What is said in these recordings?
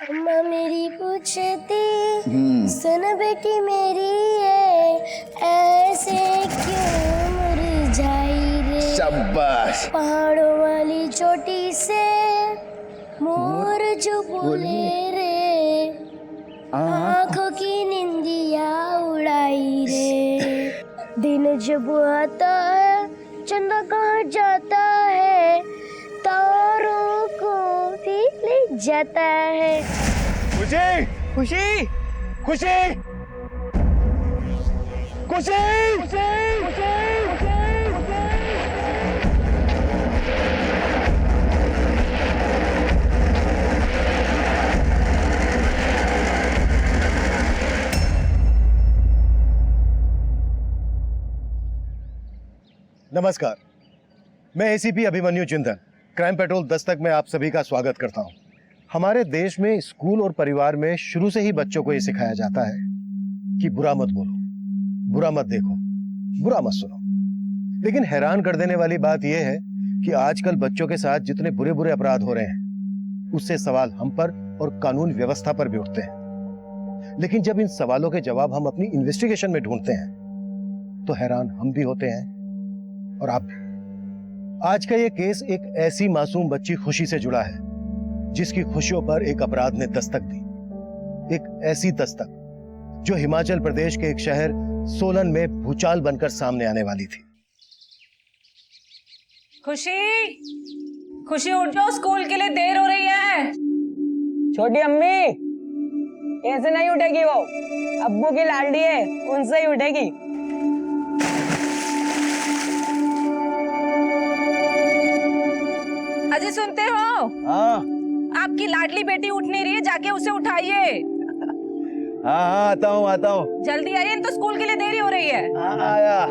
अम्मा मेरी पूछती सुन बेटी मेरी ये ऐसे क्यों मुरझाई रे। शाबाश। पहाड़ों वाली चोटी से मोर जो बोले रे, आँखों की निंदिया उड़ाई रे। दिन जब आता है चंदा कहाँ जाता है, तारों को भी ले जाता है। खुशी खुशी खुशी खुशी खुशी। नमस्कार, मैं एसीपी अभिमन्यु चिंतन, क्राइम पेट्रोल दस्तक में आप सभी का स्वागत करता हूं। हमारे देश में स्कूल और परिवार में शुरू से ही बच्चों को यह सिखाया जाता है कि बुरा मत बोलो, बुरा मत देखो, बुरा मत सुनो। लेकिन हैरान कर देने वाली बात यह है कि आजकल बच्चों के साथ जितने बुरे बुरे अपराध हो रहे हैं, उससे सवाल हम पर और कानून व्यवस्था पर भी उठते हैं। लेकिन जब इन सवालों के जवाब हम अपनी इन्वेस्टिगेशन में ढूंढते हैं तो हैरान हम भी होते हैं और आप भी। आज का यह केस एक ऐसी मासूम बच्ची खुशी से जुड़ा है जिसकी खुशियों पर एक अपराध ने दस्तक दी। एक ऐसी दस्तक जो हिमाचल प्रदेश के एक शहर सोलन में भूचाल बनकर सामने आने वाली थी। खुशी, खुशी उठ जाओ, स्कूल के लिए देर हो रही है। छोटी अम्मी, ऐसे नहीं उठेगी वो, अब्बू की लाडली है, उनसे ही उठेगी। अजय सुनते हो? हाँ आपकी लाडली बेटी उठ नहीं रही है, जाके उसे उठाइए। हाँ आता हूँ। जल्दी आइए, तो स्कूल के लिए देरी हो रही है। आया।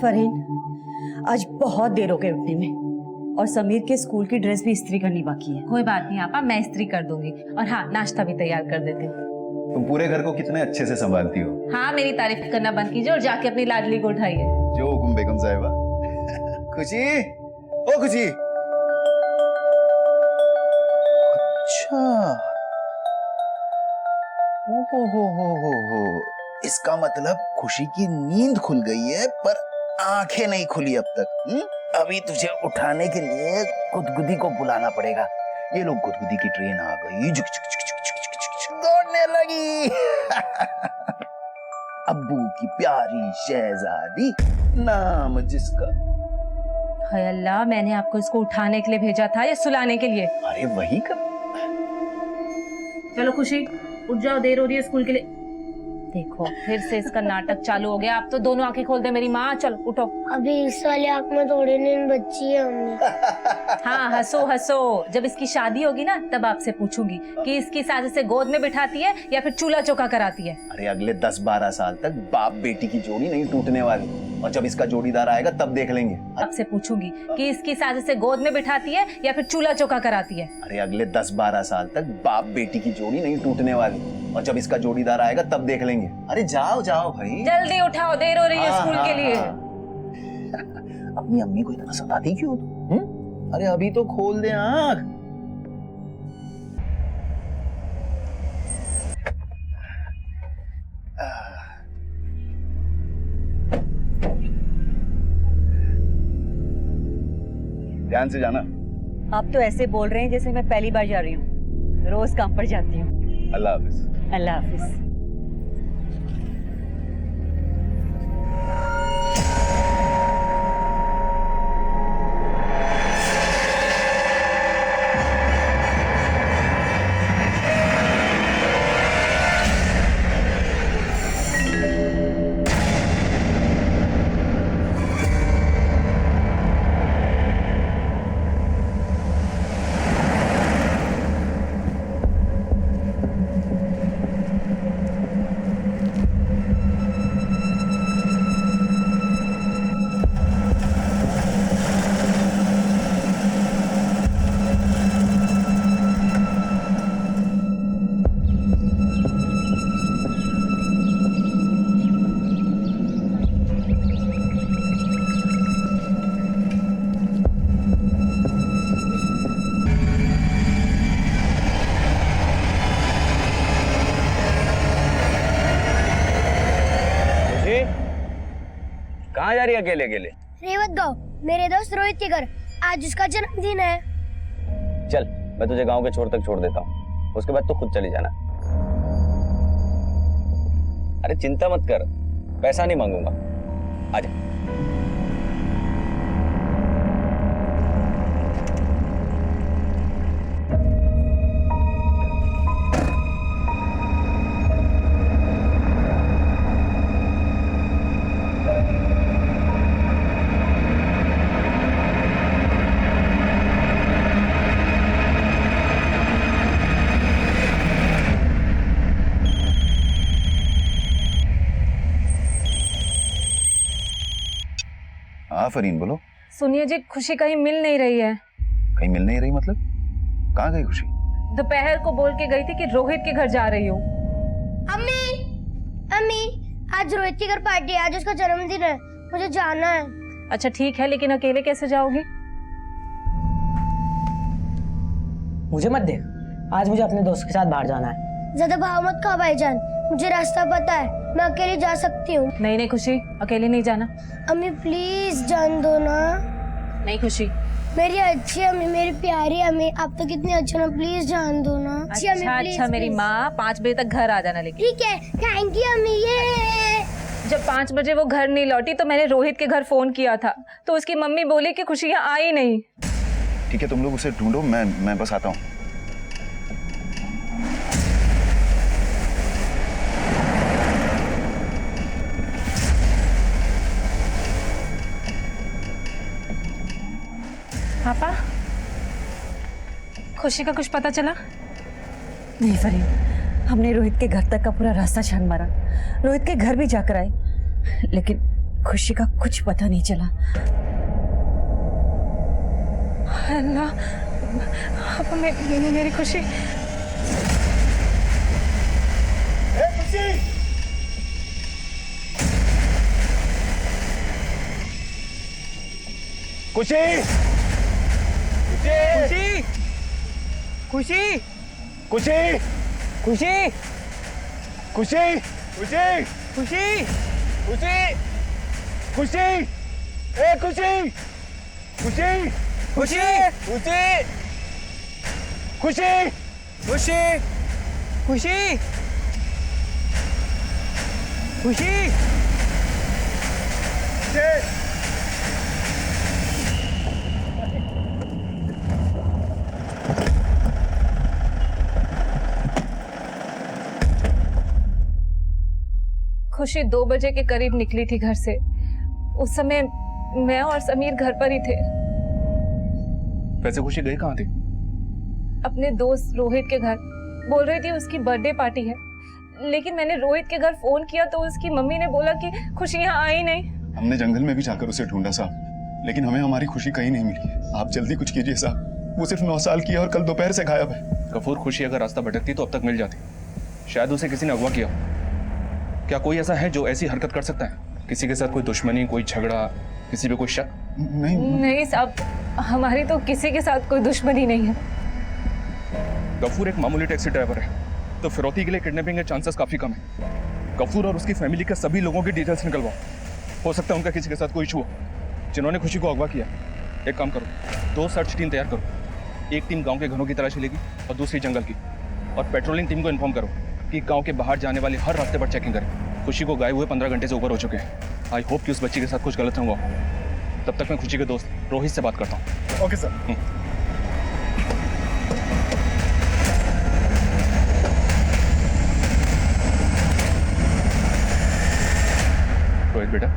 फरहीन, आज बहुत देर हो गई उठने में और समीर के स्कूल की ड्रेस भी इस्त्री करनी बाकी है। कोई बात नहीं आपा, मैं इस्त्री कर दूंगी। और हाँ, नाश्ता भी तैयार कर देती हूँ। तुम पूरे घर को कितने अच्छे से संभालती हो। हाँ, मेरी तारीफ करना बंद कीजिए और जाके अपनी लाडली को उठाइए। जो हुकुम बेगम साहिबा। खुशी, ओ खुशी। अच्छा, हो। इसका मतलब खुशी की नींद खुल गई है पर आंखें नहीं खुली अब तक। अभी तुझे उठाने के लिए गुदगुदी को बुलाना पड़ेगा। ये लोग, गुदगुदी की ट्रेन आ गई, झुक झुक झुक झुक झुक झुक झुक दौड़ने लगी। अब्बू की प्यारी शहजादी, नाम जिसका। हाय अल्लाह, मैंने आपको इसको उठाने के लिए भेजा था या सुलाने के लिए? अरे वही कर। चलो खुशी, उठ जाओ, देर हो रही है स्कूल के लिए। देखो, फिर से इसका नाटक चालू हो गया। आप तो दोनों आंखें खोल दे मेरी माँ। चल उठो। अभी इस वाली आँख में थोड़ी नींद बच्ची है हमने। हाँ, हंसो हंसो। जब इसकी शादी होगी ना, तब आपसे पूछूंगी कि इसकी सास इसे गोद में बिठाती है या फिर चूल्हा चौका कराती है। अरे अगले 10-12 साल तक बाप बेटी की जोड़ी नहीं टूटने वाली, और जब इसका जोड़ीदार आएगा तब देख लेंगे। आपसे पूछूंगी कि इसकी सास इसे गोद में बिठाती है या फिर चूल्हा चौका कराती है। अरे अगले 10-12 साल तक बाप बेटी की जोड़ी नहीं टूटने वाली, और जब इसका जोड़ीदार आएगा तब देख लेंगे। अरे जाओ जाओ भाई, जल्दी उठाओ, देर हो रही है स्कूल के लिए। अपनी अम्मी को इतना सताती क्यों तू? अरे अभी तो खोल दे आँख। ध्यान से जाना। आप तो ऐसे बोल रहे हैं जैसे मैं पहली बार जा रही हूँ। रोज काम पर जाती हूँ। अल्लाह हाफिज। अल्लाह हाफिज। जा रही है अकेले अकेले? रेवत गाँव, मेरे दोस्त रोहित के घर, आज उसका जन्मदिन है। चल मैं तुझे गांव के छोर तक छोड़ देता हूँ, उसके बाद तू खुद चली जाना। अरे चिंता मत कर, पैसा नहीं मांगूंगा, आजा। हाँ फरीन बोलो। सुनिए जी, खुशी कहीं मिल नहीं रही है। कहीं मिल नहीं रही मतलब? कहाँ गई खुशी? दोपहर को बोल के गई थी कि रोहित के घर जा रही हूँ। अम्मी, अम्मी, आज रोहित के घर पार्टी है, आज उसका जन्मदिन है, मुझे जाना है। अच्छा ठीक है, लेकिन अकेले कैसे जाओगी? मुझे मत दे, आज मुझे अपने दोस्त के साथ बाहर जाना है। ज्यादा भाव मत खाओ भाईजान, मुझे रास्ता पता है, मैं अकेली जा सकती हूँ। नहीं नहीं खुशी, अकेले नहीं जाना। अम्मी प्लीज जान दो ना। नहीं खुशी। मेरी अच्छी अम्मी, मेरी प्यारी अम्मी, आप तो कितनी अच्छी ना, प्लीज जान दो ना। अच्छी अम्मी, please, अच्छा मेरी please। माँ, 5 बजे तक घर आ जाना। लेकिन ठीक है, थैंक यू अम्मी। ये जब 5 बजे वो घर नहीं लौटी तो मैंने रोहित के घर फोन किया था, तो उसकी मम्मी बोली कि खुशी यहाँ आई नहीं। ठीक है तुम लोग उसे ढूंढो, मैं बस आता हूँ। पापा, खुशी का कुछ पता चला? नहीं फरीन, हमने रोहित के घर तक का पूरा रास्ता छान मारा, रोहित के घर भी जाकर आए, लेकिन खुशी का कुछ पता नहीं चला। अल्लाह, अब मेरी खुशी। खुशी, खुशी, खुशी, खुशी, खुशी, खुशी, खुशी, खुशी, खुशी, खुशी, ए खुशी, खुशी, खुशी, खुशी, खुशी, खुशी, खुशी, खुशी। खुशी 2 बजे के करीब निकली थी घर से। उस समय मैं और समीर घर पर ही थे। वैसे खुशी गई कहाँ थी? अपने दोस्त रोहित के घर, बोल रही थी उसकी बर्थडे पार्टी है, लेकिन मैंने रोहित के घर फोन किया तो उसकी मम्मी ने बोला कि खुशी यहाँ आई नहीं। हमने जंगल में भी जाकर उसे ढूंढा साहब, लेकिन हमें हमारी खुशी कहीं नहीं मिली। आप जल्दी कुछ कीजिए साहब, वो सिर्फ 9 साल की है और कल दोपहर से गायब है। गफूर, खुशी अगर रास्ता भटकती तो अब तक मिल जाती, शायद उसे किसी ने अगवा किया। क्या कोई ऐसा है जो ऐसी हरकत कर सकता है? किसी के साथ कोई दुश्मनी, कोई झगड़ा, किसी पे कोई शक? नहीं साहब, हमारी तो किसी के साथ कोई दुश्मनी नहीं है। गफूर एक मामूली टैक्सी ड्राइवर है, तो फिरौती के लिए किडनैपिंग के चांसेस काफी कम है। गफूर और उसकी फैमिली के सभी लोगों की डिटेल्स निकलवाओ, हो सकता है उनका किसी के साथ कोई इशू हो जिन्होंने खुशी को अगवा किया। एक काम करो, 2 सर्च टीम तैयार करो, एक टीम गांव के घरों की तलाशी लेगी और दूसरी जंगल की, और पेट्रोलिंग टीम को इन्फॉर्म करो कि गांव के बाहर जाने वाले हर रास्ते पर चेकिंग करें। खुशी को गायब हुए 15 घंटे से ऊपर हो चुके हैं। आई होप कि उस बच्ची के साथ कुछ गलत होगा। तब तक मैं खुशी के दोस्त रोहित से बात करता हूँ। Okay sir. रोहित बेटा,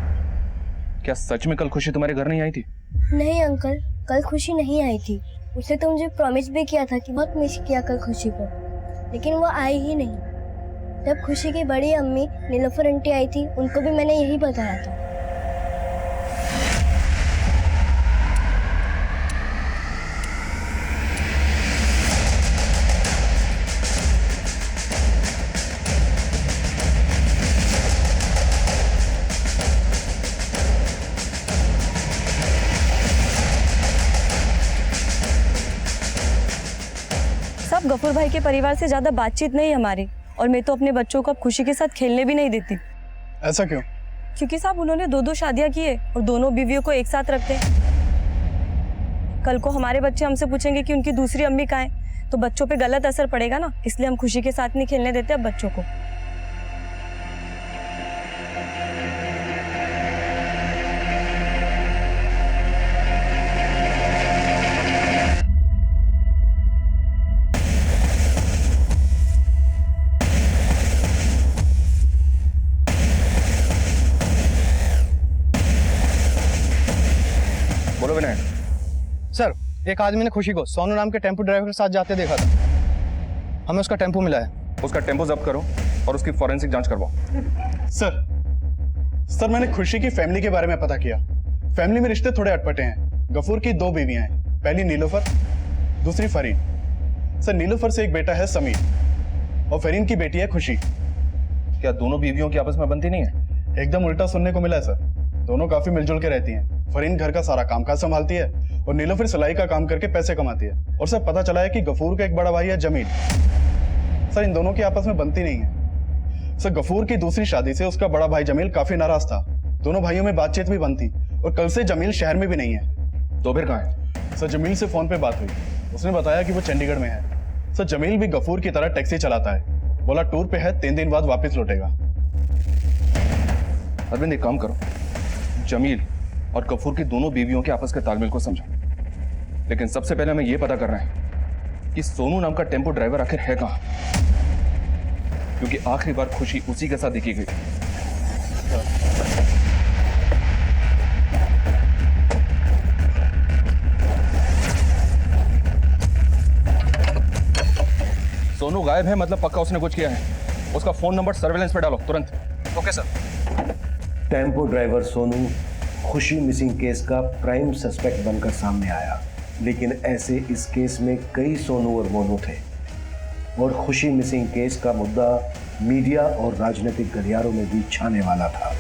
क्या सच में कल खुशी तुम्हारे घर नहीं आई थी? नहीं अंकल, कल खुशी नहीं आई थी। उसने तो मुझे प्रॉमिस भी किया था कि बहुत मिस किया कल खुशी को, लेकिन वो आई ही नहीं। जब खुशी की बड़ी अम्मी नीलोफर आंटी आई थी, उनको भी मैंने यही बताया था। सब गफूर भाई के परिवार से ज्यादा बातचीत नहीं हमारी, और मैं तो अपने बच्चों को अब खुशी के साथ खेलने भी नहीं देती। ऐसा क्यों? क्योंकि साहब उन्होंने 2-2 शादियां की है और दोनों बीवियों को एक साथ रखते हैं। कल को हमारे बच्चे हमसे पूछेंगे कि उनकी दूसरी अम्मी कहाँ है, तो बच्चों पे गलत असर पड़ेगा ना, इसलिए हम खुशी के साथ नहीं खेलने देते अब बच्चों को। बोलो विनय। सर, एक आदमी ने खुशी को सोनू नाम के टेम्पो ड्राइवर के साथ जाते देखा था। हमें उसका टेम्पो मिला है। उसका टेम्पो जब्त करो और उसकी फॉरेंसिक जांच करवाओ। सर मैंने खुशी की फैमिली के बारे में पता किया। फैमिली में रिश्ते थोड़े अटपटे हैं। गफूर की 2 बीवियां हैं, पहली नीलोफर, दूसरी फरीन। सर नीलोफर से एक बेटा है समीर और फरीन की बेटी है खुशी। क्या दोनों बीवियों की आपस में बनती नहीं है? एकदम उल्टा सुनने को मिला है सर। दोनों काफी मिलजुल के रहती हैं। फरीन घर का सारा कामकाज संभालती है और नीलोफर सिलाई का काम करके पैसे कमाती है। और सर पता चला है कि गफूर का एक बड़ा भाई है जमील। सर इन दोनों की आपस में बनती नहीं है। सर गफूर की दूसरी शादी से उसका बड़ा भाई जमील काफी नाराज था। दोनों भाइयों में बातचीत भी बंद थी और कल से जमील शहर में भी नहीं है। तो फिर कहाँ है? सर जमील से फोन पे बात हुई। उसने बताया कि वो चंडीगढ़ में है। सर जमील भी गफूर की तरह टैक्सी चलाता है। बोला टूर पे है, 3 दिन बाद वापस लौटेगा। अरविंद एक काम करो, जमील और गफूर की दोनों बीवियों के आपस के तालमेल को समझो। लेकिन सबसे पहले हमें यह पता करना है कि सोनू नाम का टेम्पो ड्राइवर आखिर है कहां, क्योंकि आखिरी बार खुशी उसी के साथ देखी गई। सोनू गायब है मतलब पक्का उसने कुछ किया है। उसका फोन नंबर सर्वेलेंस पे डालो तुरंत। Okay sir. Tempo driver Sonu खुशी मिसिंग केस का प्राइम सस्पेक्ट बनकर सामने आया, लेकिन ऐसे इस केस में कई सोनू और मोनू थे और खुशी मिसिंग केस का मुद्दा मीडिया और राजनीतिक गलियारों में भी छाने वाला था।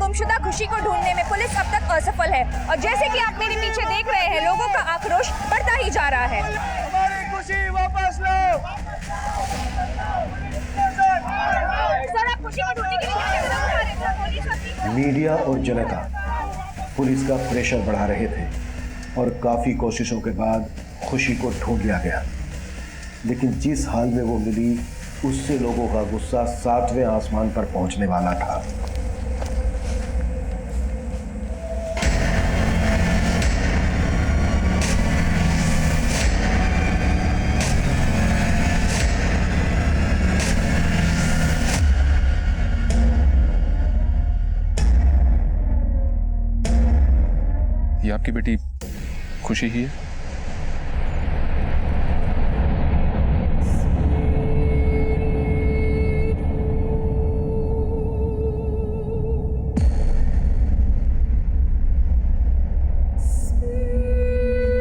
गुमशुदा खुशी को ढूंढने में पुलिस अब तक असफल है और जैसे कि आप मेरे पीछे देख रहे हैं, लोगों का आक्रोश बढ़ता ही जा रहा है। हमारी खुशी वापस लो। सर आप खुशी को ढूंढने के लिए क्या कदम उठा रहे थे? पुलिस होती। मीडिया और जनता पुलिस का प्रेशर बढ़ा रहे थे और काफी कोशिशों के बाद खुशी को ढूंढ लिया गया, लेकिन जिस हाल में वो मिली उससे लोगों का गुस्सा 7वें आसमान पर पहुंचने वाला था। ये आपकी बेटी खुशी ही है?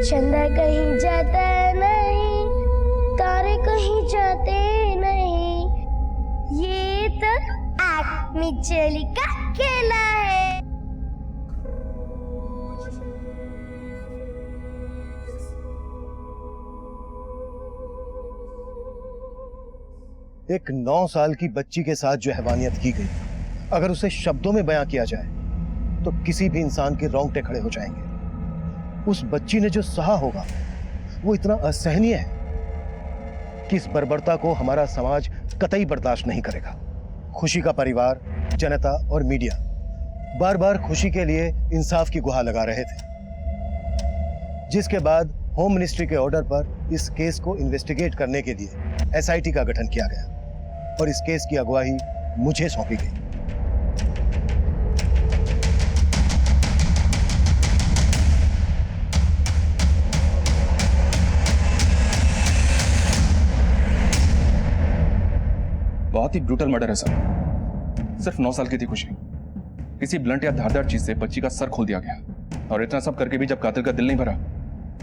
चंदा कहीं जाता नहीं, तारे कहीं जाते नहीं, ये तो आग में चली का खेला है। एक 9 साल की बच्ची के साथ जो हैवानियत की गई, अगर उसे शब्दों में बयां किया जाए तो किसी भी इंसान के रोंगटे खड़े हो जाएंगे। उस बच्ची ने जो सहा होगा वो इतना असहनीय है कि इस बर्बरता को हमारा समाज कतई बर्दाश्त नहीं करेगा। खुशी का परिवार, जनता और मीडिया बार बार खुशी के लिए इंसाफ की गुहार लगा रहे थे, जिसके बाद होम मिनिस्ट्री के ऑर्डर पर इस केस को इन्वेस्टिगेट करने के लिए एसआईटी का गठन किया गया और इस केस की अगुवाई मुझे सौंपी गई। बहुत ही ब्रूटल मर्डर है सर। सिर्फ 9 साल की थी खुशी, किसी ब्लंट या धारदार चीज से बच्ची का सर खोल दिया गया और इतना सब करके भी जब कातिल का दिल नहीं भरा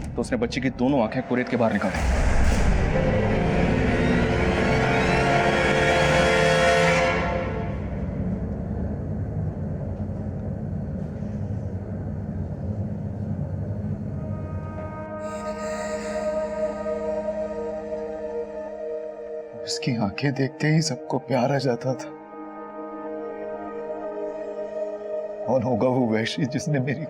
तो उसने बच्ची की दोनों आंखें कुरेद के बाहर निकाल दी। उसकी आंखें देखते ही सबको प्यार आ जाता था। कौन होगा वो वैशी जिसने मेरी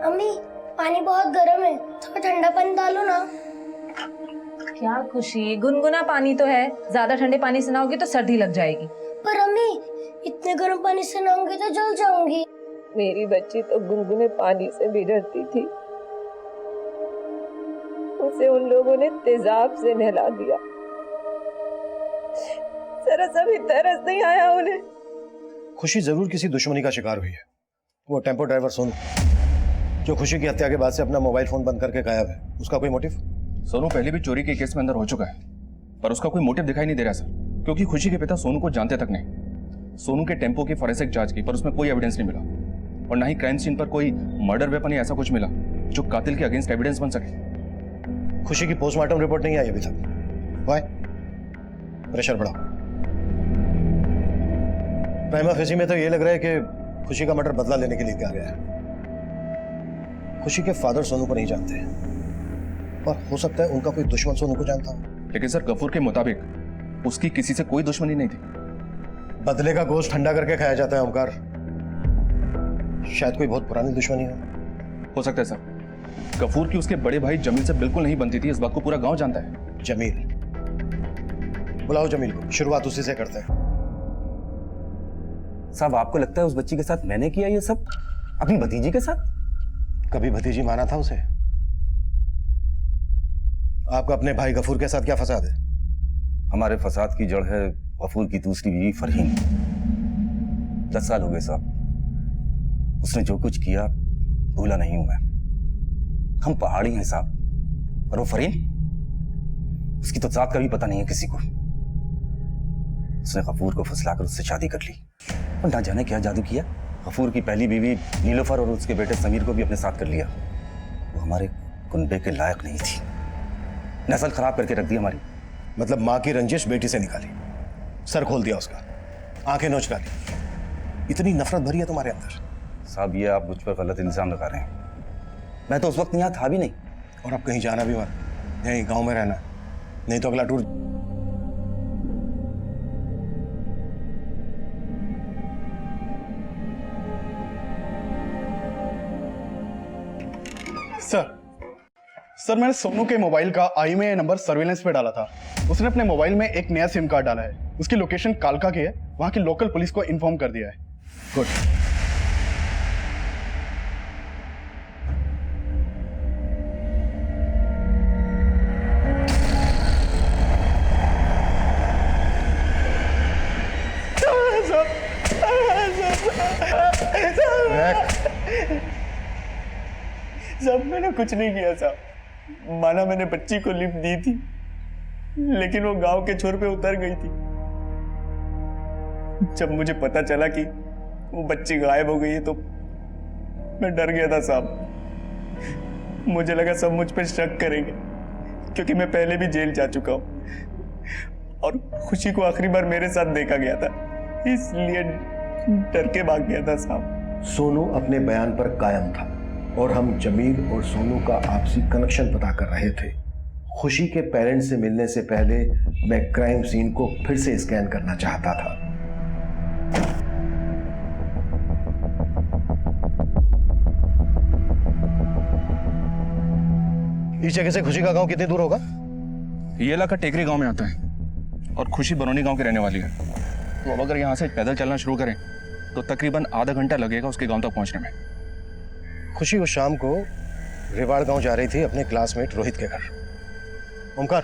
अम्मी पानी बहुत गर्म है, थोड़ा ठंडा पानी डालो ना। क्या खुशी, गुनगुना पानी तो है, ज्यादा ठंडे पानी से नहाओगी तो सर्दी लग जाएगी। पर अम्मी इतने गर्म पानी से नहाऊंगी तो जल जाऊंगी। मेरी बच्ची तो गुनगुने पानी से भी डरती थी। उसे उन लोगों ने तेजाब से नहला दिया। जरा सा भी तरस नहीं आया उन्हें। खुशी जरूर किसी दुश्मनी का शिकार हुई है। वो टेम्पो ड्राइवर सोनू, जो खुशी की हत्या के बाद से अपना मोबाइल फोन बंद करके गायब है, उसका कोई मोटिव? सोनू पहले भी चोरी के केस में अंदर हो चुका है, पर उसका कोई मोटिव दिखाई नहीं दे रहा सर, क्योंकि खुशी के पिता सोनू को जानते तक नहीं। सोनू के टेम्पो की फॉरेंसिक जांच की, पर उसमें कोई एविडेंस नहीं मिला, और ना ही क्राइम सीन पर कोई मर्डर वेपन या ऐसा कुछ मिला जो कातिल के अगेंस्ट एविडेंस बन सके। खुशी की पोस्टमार्टम रिपोर्ट नहीं आई अभी तक। वाई? प्रेशर बढ़ाओ। प्राइमा फेसी में तो ये लग रहा है कि खुशी का मर्डर बदला लेने के लिए किया गया है। खुशी के फादर सोनू को नहीं जानते हैं, और हो सकता है उनका कोई दुश्मन सोनू को जानता हो। लेकिन सर गफूर के मुताबिक उसकी किसी से कोई दुश्मनी नहीं थी। बदले का गोश्त ठंडा करके खाया जाता है ओमकार। शायद कोई बहुत पुरानी दुश्मनी हो सकता है सर। गफूर की उसके बड़े भाई जमील से बिल्कुल नहीं बनती थी, इस बात को पूरा गांव जानता है। जमील? बुलाओ जमील को, शुरुआत उसी से करते हैं। साहब आपको लगता है उस बच्ची के साथ मैंने किया ये सब, अपनी भतीजी के साथ? कभी भतीजी माना था उसे? आपका अपने भाई गफूर के साथ क्या फसाद है? हमारे फसाद की जड़ है गफूर की दूसरी बीवी फरहीन। 10 साल हो गए साहब, उसने जो कुछ किया भूला नहीं हूं मैं। हम पहाड़ी हैं साहब, और वो फरहीन, उसकी तो जात का भी पता नहीं है किसी को। उसने गफूर को फुसलाकर उससे शादी कर ली, और ना जाने क्या जादू किया। गफूर की पहली बीवी नीलोफर और उसके बेटे समीर को भी अपने साथ कर लिया। वो हमारे कुनबे के लायक नहीं थी, नस्ल खराब करके रख दी हमारी। मतलब माँ की रंजिश बेटी से निकाली, सर खोल दिया उसका, आंखें नोच डाली। इतनी नफरत भरी है तुम्हारे अंदर? साहब ये आप मुझ पर गलत इल्जाम लगा रहे हैं। मैं तो उस वक्त यहाँ था भी नहीं। और अब कहीं जाना भी मत, यहीं गांव में रहना, नहीं तो अगला टूर। सर मैंने सोनू के मोबाइल का IMEI नंबर सर्विलेंस पे डाला था। उसने अपने मोबाइल में एक नया सिम कार्ड डाला है। उसकी लोकेशन कालका की है, वहां की लोकल पुलिस को इन्फॉर्म कर दिया है। गुड। साहब मैंने कुछ नहीं किया साहब, माना मैंने बच्ची को लिफ्ट दी थी, लेकिन वो गांव के छोर पे उतर गई थी। जब मुझे पता चला कि वो बच्ची गायब हो गई है तो मैं डर गया था साहब। मुझे लगा सब मुझ पे शक करेंगे, क्योंकि मैं पहले भी जेल जा चुका हूं और खुशी को आखिरी बार मेरे साथ देखा गया था, इसलिए डर के भाग गया था साहब। सोनू अपने बयान पर कायम था और हम जमील और सोनू का आपसी कनेक्शन पता कर रहे थे। खुशी के पेरेंट्स से मिलने से पहले मैं क्राइम सीन को फिर से स्कैन करना चाहता था। इस जगह से खुशी का गांव कितनी दूर होगा? ये इलाका टेकरी गांव में आता है और खुशी बरौनी गांव की रहने वाली है। तो अब अगर यहाँ से पैदल चलना शुरू करें तो तकरीबन आधा घंटा लगेगा उसके गांव तक पहुंचने में। खुशी उस शाम को रेवाड़ गांव जा रही थी अपने क्लासमेट रोहित के घर। ओमकार,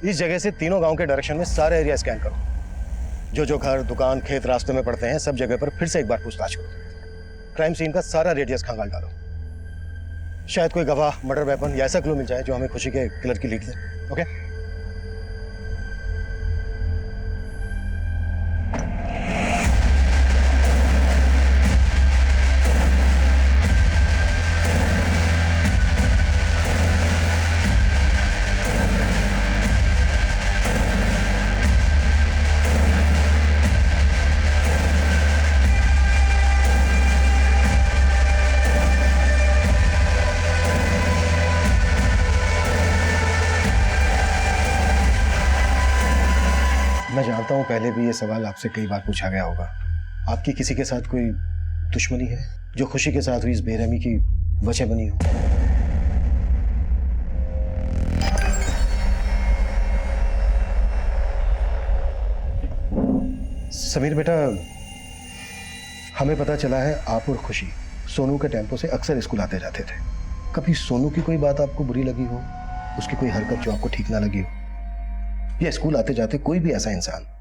इस जगह से तीनों गांव के डायरेक्शन में सारे एरिया स्कैन करो। जो जो घर, दुकान, खेत रास्ते में पड़ते हैं, सब जगह पर फिर से एक बार पूछताछ करो। क्राइम सीन का सारा रेडियस खंगाल डालो। शायद कोई गवाह, मर्डर वेपन या ऐसा क्लू मिल जाए जो हमें खुशी के किलर की लीड दे। ओके? जानता हूं पहले भी ये सवाल आपसे कई बार पूछा गया होगा, आपकी किसी के साथ कोई दुश्मनी है जो खुशी के साथ हुई इस बेरहमी की वजह बनी हो? समीर बेटा, हमें पता चला है आप और खुशी सोनू के टेम्पो से अक्सर स्कूल आते जाते थे। कभी सोनू की कोई बात आपको बुरी लगी हो, उसकी कोई हरकत जो आपको ठीक ना लगी हो, या स्कूल आते जाते कोई भी ऐसा इंसान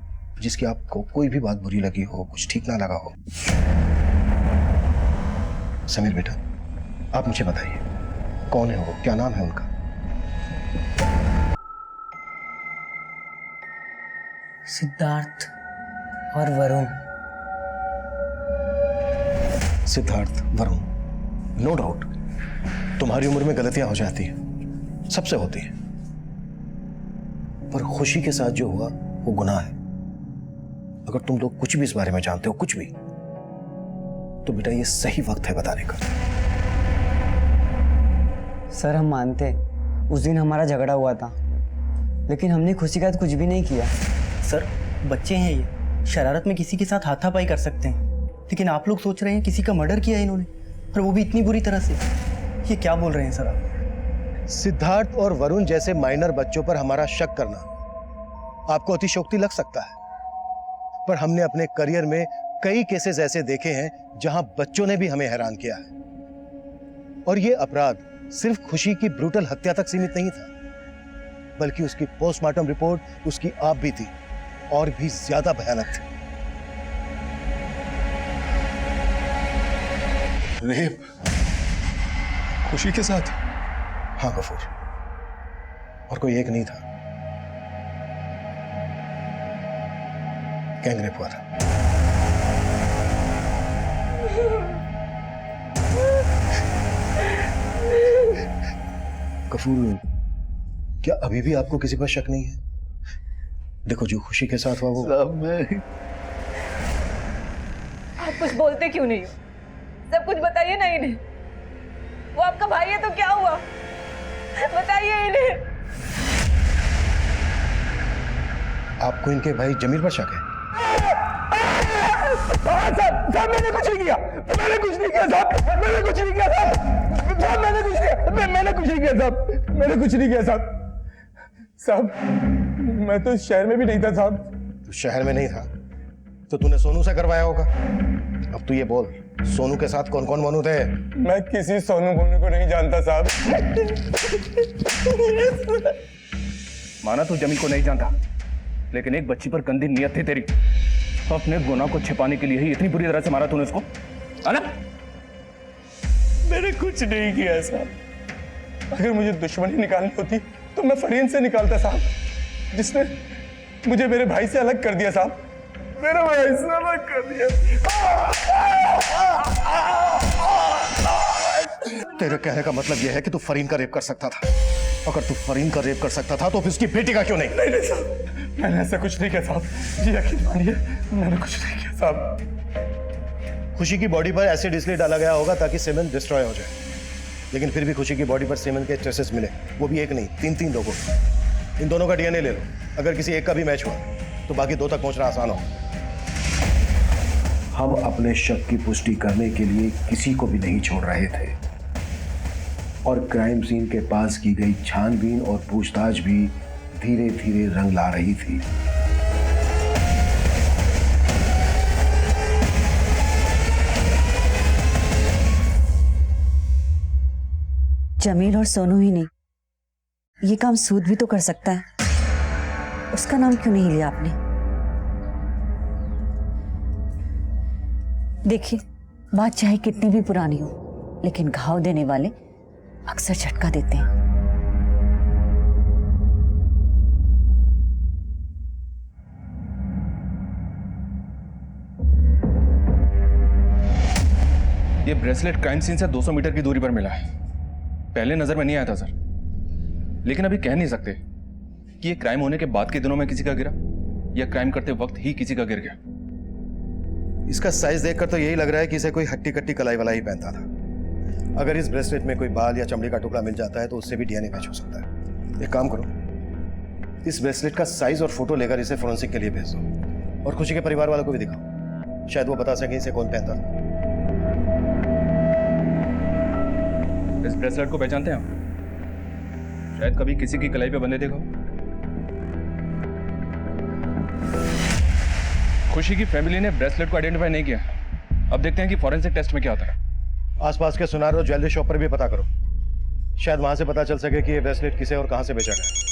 जिसकी आपको कोई भी बात बुरी लगी हो, कुछ ठीक ना लगा हो? समीर बेटा, आप मुझे बताइए, कौन है वो, क्या नाम है उनका? सिद्धार्थ और वरुण। सिद्धार्थ, वरुण, नो डाउट तुम्हारी उम्र में गलतियां हो जाती हैं, सबसे होती है, पर खुशी के साथ जो हुआ वो गुनाह है। अगर तुम लोग कुछ भी इस बारे में जानते हो, कुछ भी, तो बेटा ये सही वक्त है बताने का। सर हम मानते हैं उस दिन हमारा झगड़ा हुआ था, लेकिन हमने खुशी का कुछ भी नहीं किया। सर बच्चे हैं ये, शरारत में किसी के साथ हाथापाई कर सकते हैं, लेकिन आप लोग सोच रहे हैं किसी का मर्डर किया है इन्होंने, और वो भी इतनी बुरी तरह से। ये क्या बोल रहे हैं सर आप? सिद्धार्थ और वरुण जैसे माइनर बच्चों पर हमारा शक करना आपको अतिशयोक्ति लग सकता है, पर हमने अपने करियर में कई केसेस ऐसे देखे हैं जहां बच्चों ने भी हमें हैरान किया है। और यह अपराध सिर्फ खुशी की ब्रूटल हत्या तक सीमित नहीं था, बल्कि उसकी पोस्टमार्टम रिपोर्ट उसकी आप भी थी और भी ज्यादा भयानक थी। रेप खुशी के साथ? हाँ गफूर, और कोई एक नहीं था, गैंग रेप हुआ था। गफूर, क्या अभी भी आपको किसी पर शक नहीं है? देखो जो खुशी के साथ हुआ वो आप कुछ बोलते क्यों नहीं हो? सब कुछ बताइए ना इन्हें। वो आपका भाई है तो क्या हुआ, बताइए इन्हें। आपको इनके भाई जमीर पर शक है? साहब मैंने कुछ नहीं किया, मैंने कुछ नहीं किया साहब, मैंने कुछ नहीं किया साहब, साहब मैंने कुछ नहीं किया, मैंने कुछ नहीं किया साहब, मैंने कुछ नहीं किया साहब। साहब मैं तो शहर में भी नहीं था साहब। तो शहर में नहीं था तो तूने सोनू से करवाया होगा। अब तू ये बोल, सोनू के साथ कौन कौन मोनू थे? मैं किसी सोनू मोनू को नहीं जानता साहब। माना तू जमीन को नहीं जानता, लेकिन एक बच्ची पर गंदी नियत थी तेरी। अपने गुनाह को छिपाने के लिए ही इतनी बुरी तरह से मारा तूने उसको, है ना? मैंने कुछ नहीं किया साहब। अगर मुझे दुश्मनी निकालनी होती तो मैं फरीन से निकालता साहब, जिसने मुझे मेरे भाई से अलग कर दिया साहब, मेरे भाई से अलग कर दिया। तेरे कहने का मतलब यह है कि तू फरीन का रेप कर सकता था। अगर तू फरीन का रेप कर सकता था तो फिर उसकी बेटी का क्यों नहीं? नहीं साहब, मैंने ऐसा कुछ नहीं किया साहब, जी यकीन मानिए मैंने कुछ नहीं किया साहब। खुशी की बॉडी पर एसिड इसलिए डाला गया होगा ताकि सीमेंट डिस्ट्रॉय हो जाए, लेकिन फिर भी खुशी की बॉडी पर सीमेंट के ट्रेसेस मिले, वो भी एक नहीं, तीन लोगों। इन दोनों का डीएनए ले लो, अगर किसी एक का भी मैच हुआ तो बाकी दो तक पहुंचना आसान हो। हम अपने शक की पुष्टि करने के लिए किसी को भी नहीं छोड़ रहे थे, और क्राइम सीन के पास की गई छानबीन और पूछताछ भी धीरे धीरे रंग ला रही थी। जमील और सोनू ही नहीं, ये काम सूद भी तो कर सकता है। उसका नाम क्यों नहीं लिया आपने? देखिए, बात चाहे कितनी भी पुरानी हो, लेकिन घाव देने वाले अक्सर झटका देते हैं। ये ब्रेसलेट क्राइम सीन से 200 मीटर की दूरी पर मिला है। पहले नजर में नहीं आया था सर, लेकिन अभी कह नहीं सकते कि ये क्राइम होने के बाद के दिनों में किसी का गिरा या क्राइम करते वक्त ही किसी का गिर गया। इसका साइज देखकर तो यही लग रहा है कि इसे कोई हट्टी कट्टी कलाई वाला ही पहनता था। अगर इस ब्रेसलेट में कोई बाल या चमड़ी का टुकड़ा मिल जाता है तो उससे भी डीएनए मैच हो सकता है। एक काम करो, इस ब्रेसलेट का साइज और फोटो लेकर इसे फोरेंसिक के लिए भेज दो और खुशी के परिवार वालों को भी दिखाओ, शायद वो बता सके इसे कौन पहनता था। इस ब्रेसलेट को पहचानते हैं आप? शायद कभी किसी की कलाई पे बंधे देखो। खुशी की फैमिली ने ब्रेसलेट को आइडेंटिफाई नहीं किया। अब देखते हैं कि फॉरेंसिक टेस्ट में क्या होता है। आसपास के सुनार और ज्वेलरी शॉप पर भी पता करो, शायद वहां से पता चल सके कि ये ब्रेसलेट किसे और कहां से बेचा गया।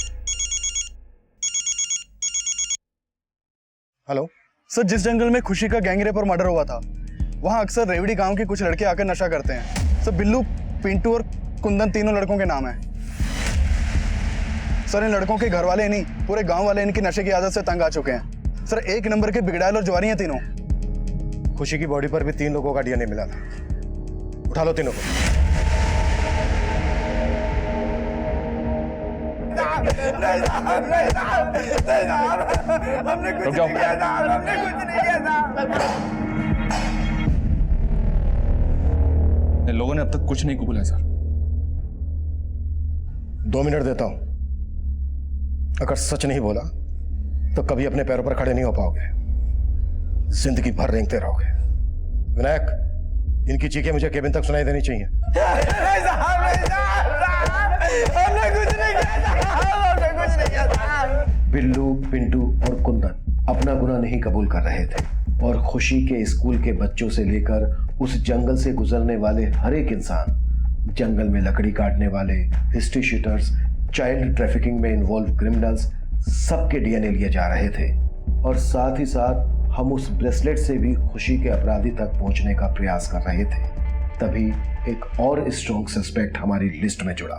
हेलो सर, जिस जंगल में खुशी का गैंगरेप और मर्डर हुआ था, वहां अक्सर रेवड़ी गांव के कुछ लड़के आकर नशा करते हैं। सर बिल्लू, पिंटू और कुंदन तीनों लड़कों के नाम है। सर इन लड़कों के घर वाले नहीं, पूरे गांव वाले इनकी नशे की आदत से तंग आ चुके हैं। सर एक नंबर के बिगड़ैल और ज्वारी हैं तीनों। खुशी की बॉडी पर भी 3 लोगों का डीएनए मिला था। उठा लो तीनों को। रुक जाओ। इन लोगों ने अब तक कुछ नहीं कबूला है सर। 2 मिनट देता हूं, अगर सच नहीं बोला तो कभी अपने पैरों पर खड़े नहीं हो पाओगे, जिंदगी भर रेंगते रहोगे। विनायक, इनकी चीखें मुझे केबिन तक सुनाई देनी चाहिए। बिल्लू, पिंटू और कुंदन अपना गुनाह नहीं कबूल कर रहे थे और खुशी के स्कूल के बच्चों से लेकर उस जंगल से गुजरने वाले हर एक इंसान, जंगल में लकड़ी काटने वाले, हिस्ट्री शीटर्स, चाइल्ड ट्रैफिकिंग में इन्वॉल्व क्रिमिनल्स, सबके डीएनए लिए जा रहे थे। और साथ ही साथ हम उस ब्रेसलेट से भी खुशी के अपराधी तक पहुंचने का प्रयास कर रहे थे। तभी एक और स्ट्रॉन्ग सस्पेक्ट हमारी लिस्ट में जुड़ा।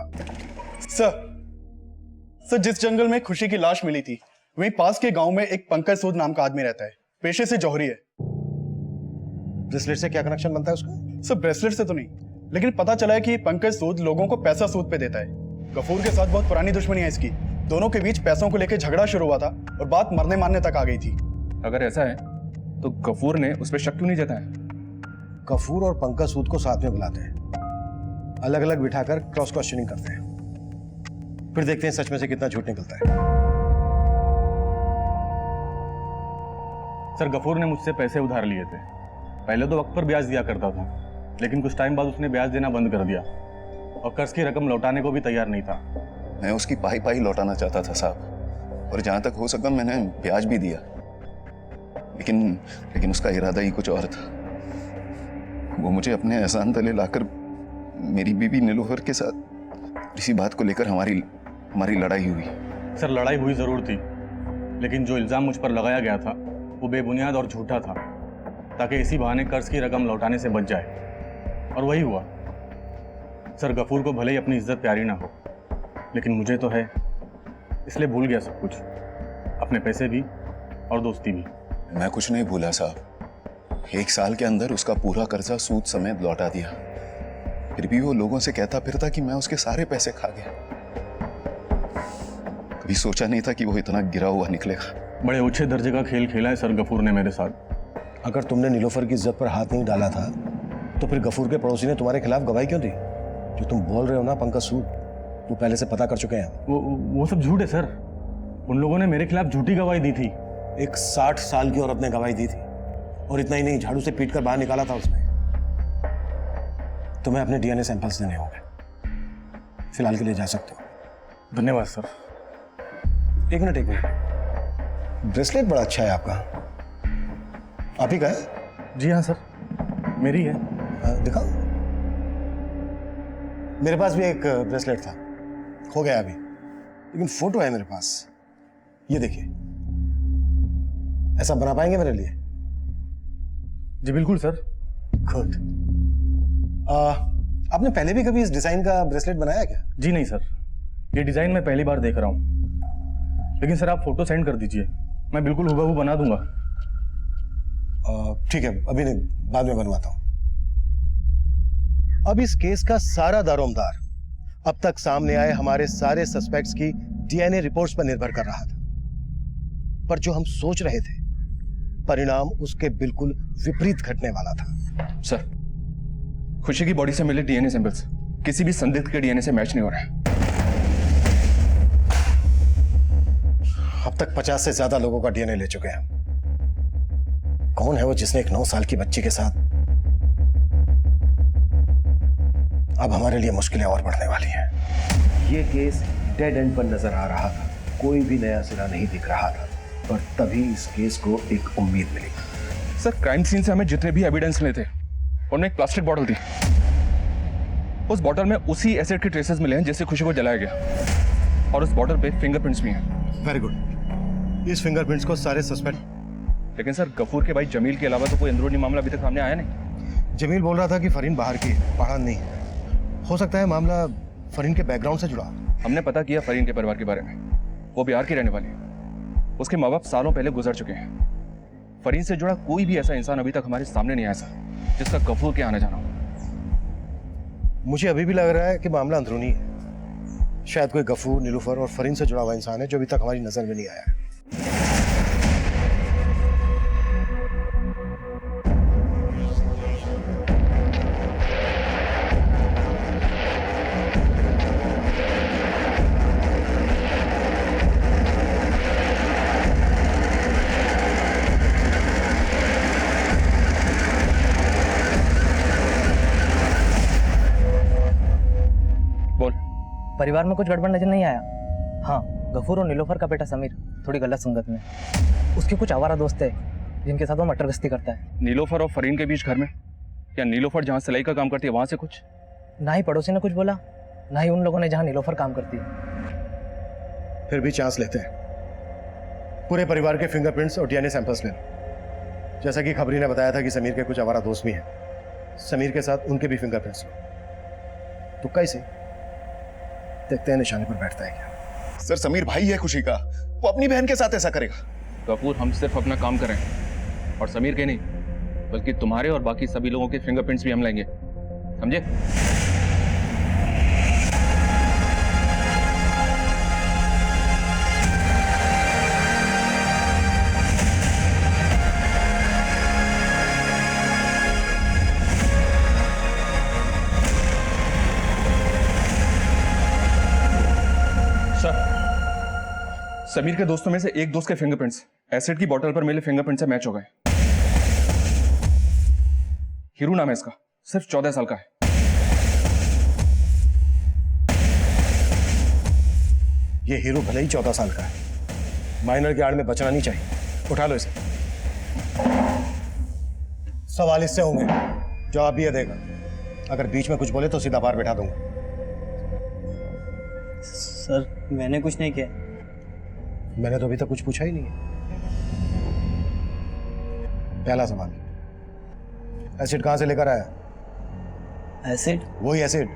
सर जिस जंगल में खुशी की लाश मिली थी, वहीं पास के गांव में एक पंकज सूद नाम का आदमी रहता है। पेशे से जौहरी है। ब्रेसलेट से क्या कनेक्शन बनता है उसका? सर ब्रेसलेट से तो नहीं, लेकिन पता चला है कि पंकज सूद लोगों को पैसा सूद पे देता है। गफूर के साथ बहुत पुरानी दुश्मनी है इसकी। दोनों के बीच पैसों को लेकर झगड़ा शुरू हुआ था और बात मरने मारने तक आ गई थी। अगर ऐसा है तो गफूर ने उस पर शक क्यों नहीं जताया? गफूर और पंकज सूद को साथ में बुलाते हैं, अलग अलग बिठाकर क्रॉस क्वेश्चनिंग करते हैं, फिर देखते हैं सच में से कितना झूठ निकलता है। सर गफूर ने मुझसे पैसे उधार लिए थे। पहले तो वक्त पर ब्याज दिया करता था, लेकिन कुछ टाइम बाद उसने ब्याज देना बंद कर दिया और कर्ज की रकम लौटाने को भी तैयार नहीं था। मैं उसकी पाई लौटाना चाहता था साहब, और जहां तक हो सका मैंने ब्याज भी दिया, लेकिन उसका इरादा ही कुछ और था। वो मुझे अपने एहसान तले लाकर मेरी बीवी नीलोफर के साथ इसी बात को लेकर हमारी लड़ाई हुई। सर लड़ाई हुई जरूर थी, लेकिन जो इल्जाम मुझ पर लगाया गया था वो बेबुनियाद और झूठा था, ताकि इसी बहाने कर्ज की रकम लौटाने से बच जाए, और वही हुआ। सर गफूर को भले ही अपनी इज्जत प्यारी ना हो, लेकिन मुझे तो है, इसलिए भूल गया सब कुछ, अपने पैसे भी और दोस्ती भी। मैं कुछ नहीं भूला साहब। 1 साल के अंदर उसका पूरा कर्जा सूद समेत लौटा दिया। फिर भी वो लोगों से कहता फिरता कि मैं उसके सारे पैसे खा गया। कभी सोचा नहीं था कि वो इतना गिरा हुआ निकलेगा। बड़े ऊंचे दर्जे का खेल खेला है सर गफूर ने मेरे साथ। अगर तुमने नीलोफर की इज्जत पर हाथ नहीं डाला था तो फिर गफूर के पड़ोसी ने तुम्हारे खिलाफ गवाही क्यों दी? जो तुम बोल रहे हो ना पंकज सूद, वो पहले से पता कर चुके हैं। वो सब झूठ है सर। उन लोगों ने मेरे खिलाफ झूठी गवाही दी थी। एक 60 साल की औरत ने गवाही दी थी, और इतना ही नहीं, झाड़ू से पीट कर बाहर निकाला था उसने। तुम्हें अपने डीएनए सैंपल्स देने होंगे। फिलहाल के लिए जा सकते हो। धन्यवाद सर। एक मिनट। ब्रेसलेट बड़ा अच्छा है आपका। आप ही का है? जी हाँ सर, मेरी है। दिखाओ। मेरे पास भी एक ब्रेसलेट था, खो गया अभी, लेकिन फोटो है मेरे पास। ये देखिए, ऐसा बना पाएंगे मेरे लिए? जी बिल्कुल सर। गुड। आपने पहले भी कभी इस डिजाइन का ब्रेसलेट बनाया क्या? जी नहीं सर, ये डिजाइन मैं पहली बार देख रहा हूँ, लेकिन सर आप फोटो सेंड कर दीजिए, मैं बिल्कुल हुबहू बना दूंगा। ठीक है, अभी नहीं, बाद में बनवाता हूं। अब इस केस का सारा दारोमदार अब तक सामने आए हमारे सारे सस्पेक्ट्स की डीएनए रिपोर्ट्स पर निर्भर कर रहा था, पर जो हम सोच रहे थे परिणाम उसके बिल्कुल विपरीत घटने वाला था। सर, खुशी की बॉडी से मिले डीएनए सैंपल्स किसी भी संदिग्ध के डीएनए से मैच नहीं हो रहा है। अब तक 50 से ज्यादा लोगों का डीएनए ले चुके हैं। कौन है वो जिसने एक 9 साल की बच्ची के साथ? अब हमारे लिए मुश्किलें और बढ़ने वाली हैं। ये केस डेड एंड पर नजर आ रहा था, कोई भी नया सिरा नहीं दिख रहा था, पर तभी इस केस को एक उम्मीद मिली। सर, क्राइम सीन से हमें जितने भी एविडेंस मिले थे उनमें एक प्लास्टिक बॉटल थी। उस बॉटल में उसी एसिड के ट्रेसेस मिले हैं जिससे खुशी को जलाया गया, और उस बॉटल पे फिंगरप्रिंट्स भी हैं। Very good. इस फिंगरप्रिंट्स को सारे सस्पेक्ट। लेकिन सर, गफूर के भाई जमील के अलावा तो कोई अंदरूनी मामला अभी तक सामने आया नहीं। जमील बोल रहा था कि फरीन बाहर की है, पढ़ा नहीं है। हो सकता है मामला फरीन के बैकग्राउंड से जुड़ा। हमने पता किया फरीन के परिवार के बारे में। वो बिहार की रहने वाली है। उसके माँ बाप सालों पहले गुजर चुके हैं। फरीन से जुड़ा कोई भी ऐसा इंसान अभी तक हमारे सामने नहीं आया सर, जिसका गफूर के आने जाना हो। मुझे अभी भी लग रहा है कि मामला अंदरूनी है। शायद कोई गफूर, नीलूफर और फरीन से जुड़ा हुआ इंसान है जो अभी तक हमारी नजर में नहीं आया है। परिवार में कुछ गड़बड़ नजर नहीं आया? हाँ, गफूर और नीलोफर का बेटा समीर थोड़ी गलत संगत में। उसके कुछ आवारा दोस्त है जिनके साथ वो मटर गश्ती करता है। नीलोफर और फरीन के बीच घर में, या नीलोफर जहाँ सिलाई का काम करती है वहां से कुछ? ना ही पड़ोसी ने कुछ बोला, ना ही उन लोगों ने जहाँ नीलोफर काम करती है। फिर भी चांस लेते हैं। पूरे परिवार के फिंगरप्रिंट्स और डीएनए सैंपल्स ले लो। जैसा कि खबरी ने बताया था कि समीर के कुछ आवारा दोस्त भी हैं, समीर के साथ उनके भी फिंगरप्रिंट्स लो। तो कैसे देखते हैं निशाने पर बैठता है क्या। सर, समीर भाई है खुशी का, वो अपनी बहन के साथ ऐसा करेगा? गफूर, हम सिर्फ अपना काम करें, और समीर के नहीं बल्कि तुम्हारे और बाकी सभी लोगों के फिंगरप्रिंट्स भी हम लेंगे, समझे? समीर के दोस्तों में से एक दोस्त के फिंगरप्रिंट्स एसिड की बोतल पर मिले फिंगरप्रिंट से मैच हो गए। हीरू नाम है इसका, सिर्फ 14 साल का है। ये हीरू भले ही 14 साल का है, माइनर के आड़ में बचना नहीं चाहिए। उठा लो इसे। सवाल इससे होंगे, जवाब भी ये देगा। अगर बीच में कुछ बोले तो सीधा बाहर बैठा दूंगा। सर, मैंने कुछ नहीं किया। मैंने तो अभी तक कुछ पूछा ही नहीं है। पहला सवाल, एसिड कहां से लेकर आया? एसिड? वही एसिड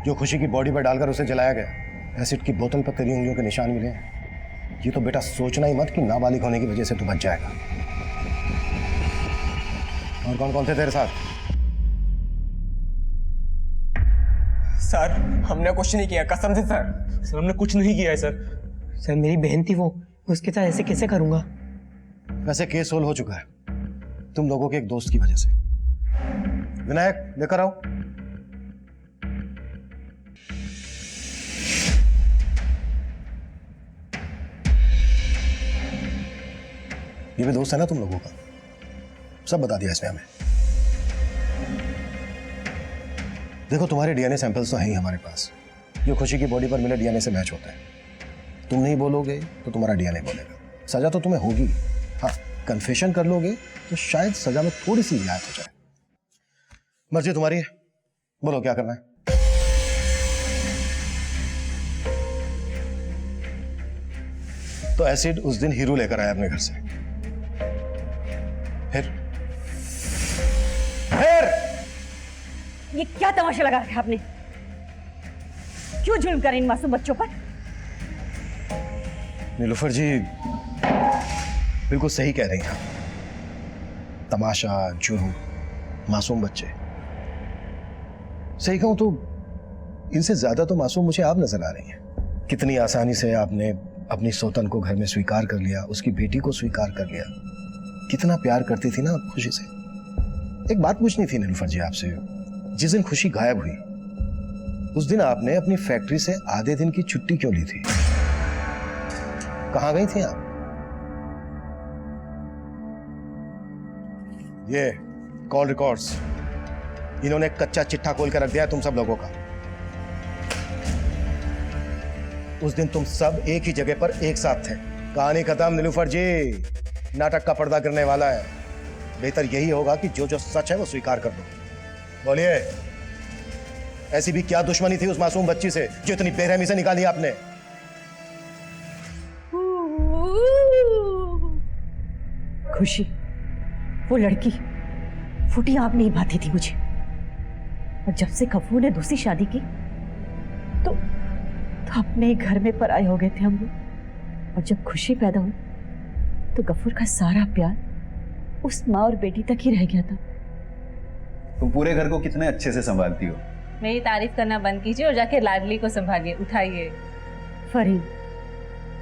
जो खुशी की बॉडी पर डालकर उसे जलाया गया। एसिड की बोतल पर तेरी उंगलियों के निशान मिले हैं। ये तो बेटा सोचना ही मत कि नाबालिग होने की वजह से तू बच जाएगा। और कौन कौन थे तेरे साथ? सर, हमने कुछ नहीं किया, कसम से सर। सर, हमने कुछ नहीं किया है सर। सर, मेरी बहन थी वो, उसके साथ ऐसे कैसे करूंगा? वैसे केस सोल्व हो चुका है तुम लोगों के एक दोस्त की वजह से। विनायक, लेकर आओ। ये भी दोस्त है ना तुम लोगों का? सब बता दिया इसमें हमें। देखो, तुम्हारे डीएनए सैंपल्स तो हैं ही हमारे पास, जो खुशी की बॉडी पर मिले डीएनए से मैच होते हैं। तुम नहीं बोलोगे तो तुम्हारा डीएनए बोलेगा। सजा तो तुम्हें होगी। हाँ, कन्फेशन कर लोगे तो शायद सजा में थोड़ी सी रियायत हो जाए। मर्जी तुम्हारी है, बोलो क्या करना है। तो एसिड उस दिन हीरू लेकर आया अपने घर से। फिर ये क्या तमाशा लगा रखा आपने? क्यों जुल्म करें इन मासूम बच्चों पर? नीलूफर जी बिल्कुल सही कह रही हैं। तमाशा, जुर्म, मासूम बच्चे। सही कहूं तो इनसे ज्यादा तो मासूम मुझे आप नजर आ रही हैं। कितनी आसानी से आपने अपनी सौतन को घर में स्वीकार कर लिया, उसकी बेटी को स्वीकार कर लिया। कितना प्यार करती थी ना आप खुशी से। एक बात पूछनी थी नीलूफर जी आपसे। जिस दिन खुशी गायब हुई उस दिन आपने अपनी फैक्ट्री से आधे दिन की छुट्टी क्यों ली थी? कहाँ गई थी आप? ये कॉल रिकॉर्ड्स, इन्होंने कच्चा चिट्ठा खोल कर रख दिया है तुम सब लोगों का। उस दिन तुम सब एक ही जगह पर एक साथ थे। कहानी खत्म नीलूफर जी, नाटक का पर्दा गिरने वाला है। बेहतर यही होगा कि जो जो सच है वो स्वीकार कर दो। बोलिए, ऐसी भी क्या दुश्मनी थी उस मासूम बच्ची से जो इतनी बेरहमी से निकाली आपने? खुशी, वो लड़की फूटी आंख नहीं भाती थी मुझे। और जब से गफूर ने दूसरी शादी की तो अपने घर में पराए हो गए थे हम लोग। और जब खुशी पैदा हुई तो गफूर का सारा प्यार उस माँ और बेटी तक ही रह गया था। तुम पूरे घर को कितने अच्छे से संभालती हो। मेरी तारीफ करना बंद कीजिए और जाके लाडली को संभालिए, उठाइए। फरीन,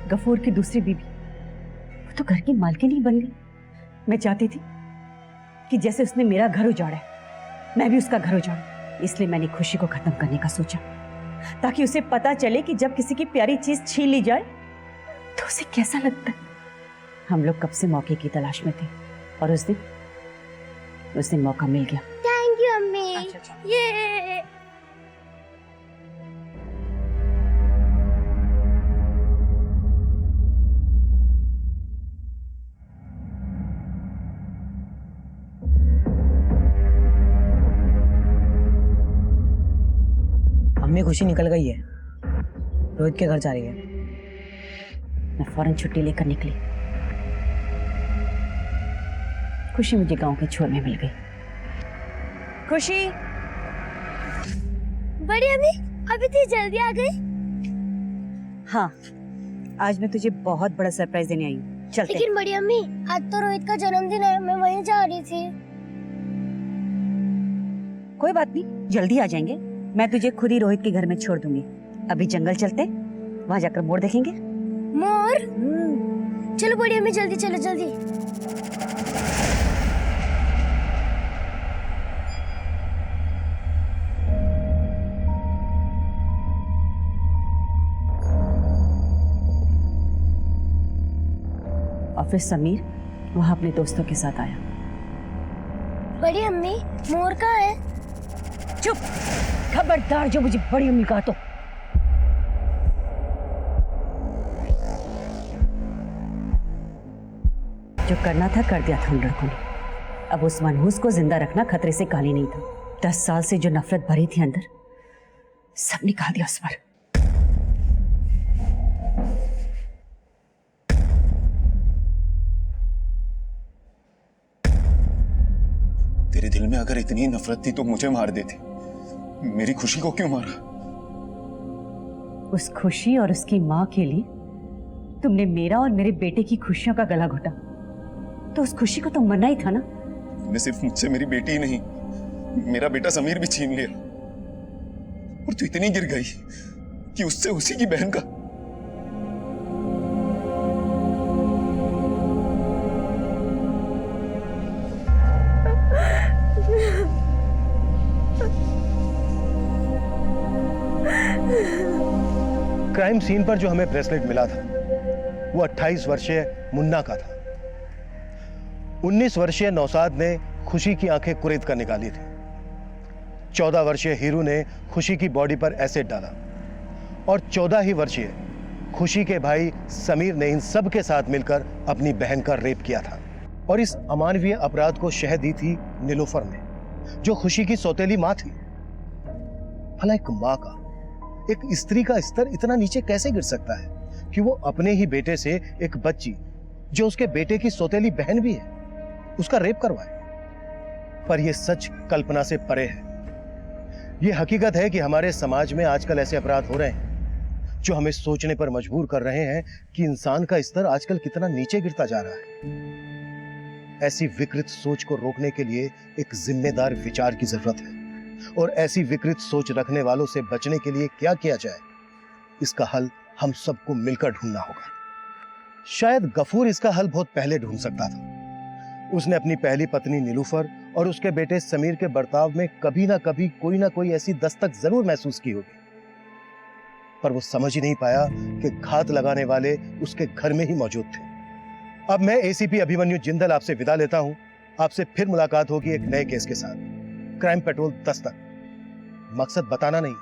गफूर की दूसरी बीबी, वो तो घर की मालकिन ही बन गई। मैं चाहती थी कि जैसे उसने मेरा घर उजाड़ा है, मैं भी उसका घर उजाड़ूं। इसलिए मैंने खुशी को खत्म करने का सोचा, ताकि उसे पता चले कि जब किसी की प्यारी चीज छीन ली जाए तो उसे कैसा लगता है। हम लोग कब से मौके की तलाश में थे और उस दिन मौका मिल गया। थैंक यू अम्मी। ये अम्मी खुशी निकल गई है, रोहित के घर जा रही है। मैं फौरन छुट्टी लेकर निकली। खुशी मुझे गांव के छोर में मिल गई। खुशी, बड़ी अम्मी अभी इतनी जल्दी आ गई? हाँ, आज मैं तुझे बहुत बड़ा सरप्राइज देने आई हूँ। चलते। लेकिन बड़ी अम्मी, आज तो रोहित का जन्मदिन है, मैं वहीं जा रही थी। कोई बात नहीं, जल्दी आ जाएंगे। मैं तुझे खुद ही रोहित के घर में छोड़ दूंगी। अभी जंगल चलते, वहां जाकर मोर देखेंगे। मोर? चलो बड़ी अम्मी, जल्दी चलो जल्दी। और फिर समीर वहां अपने दोस्तों के साथ आया। बड़ी अम्मी, मोर कहाँ है? चुप, खबरदार जो मुझे बड़ी अम्मी कहा तो। जो करना था कर दिया था उन लड़कों ने। अब उस मनहूस को जिंदा रखना खतरे से खाली नहीं था। 10 साल से जो नफरत भरी थी अंदर, सब निकाल दिया उस पर। तेरे दिल में अगर इतनी नफरत थी तो मुझे मार देती। मेरी खुशी को क्यों मारा? उस खुशी और उसकी माँ के लिए तुमने मेरा और मेरे बेटे की खुशियों का गला घोटा, तो उस खुशी को तो मरना ही था ना। तूने सिर्फ मुझसे मेरी बेटी ही नहीं, मेरा बेटा समीर भी छीन लिया। और तू इतनी गिर गई कि उससे उसी की बहन का। क्राइम सीन पर जो हमें ब्रेसलेट मिला था वो 28 वर्षीय मुन्ना का था। 19 वर्षीय नौसाद ने खुशी की आंखें कुरेद कर निकाली थी। 14 वर्षीय हीरू ने खुशी की बॉडी पर एसिड डाला और 14 ही वर्षीय खुशी के भाई समीर ने इन सब के साथ मिलकर अपनी बहन का रेप किया था। और इस अमानवीय अपराध को शह दी थी नीलोफर ने, जो खुशी की सौतेली मां थी। भला एक मां का, एक स्त्री का स्तर इतना नीचे कैसे गिर सकता है कि वो अपने ही बेटे से एक बच्ची, जो उसके बेटे की सौतेली बहन भी है, उसका रेप करवाए। पर यह सच कल्पना से परे है। यह हकीकत है कि हमारे समाज में आजकल ऐसे अपराध हो रहे हैं जो हमें सोचने पर मजबूर कर रहे हैं कि इंसान का स्तर आजकल कितना नीचे गिरता जा रहा है। ऐसी विकृत सोच को रोकने के लिए एक जिम्मेदार विचार की जरूरत है, और ऐसी विकृत सोच रखने वालों से बचने के लिए क्या किया जाए, इसका हल हम सबको मिलकर ढूंढना होगा। शायद गफूर इसका हल बहुत पहले ढूंढ सकता था। उसने अपनी पहली पत्नी नीलूफर और उसके बेटे समीर के बर्ताव में कभी ना कभी कोई ना कोई ऐसी दस्तक जरूर महसूस की होगी। पर वो समझ ही नहीं पाया कि घात लगाने वाले उसके घर में ही मौजूद थे। अब मैं एसीपी अभिमन्यु जिंदल आपसे विदा लेता हूं। आपसे फिर मुलाकात होगी एक नए केस के साथ। क्राइम पेट्रोल 10 तक। मकसद बताना नहीं,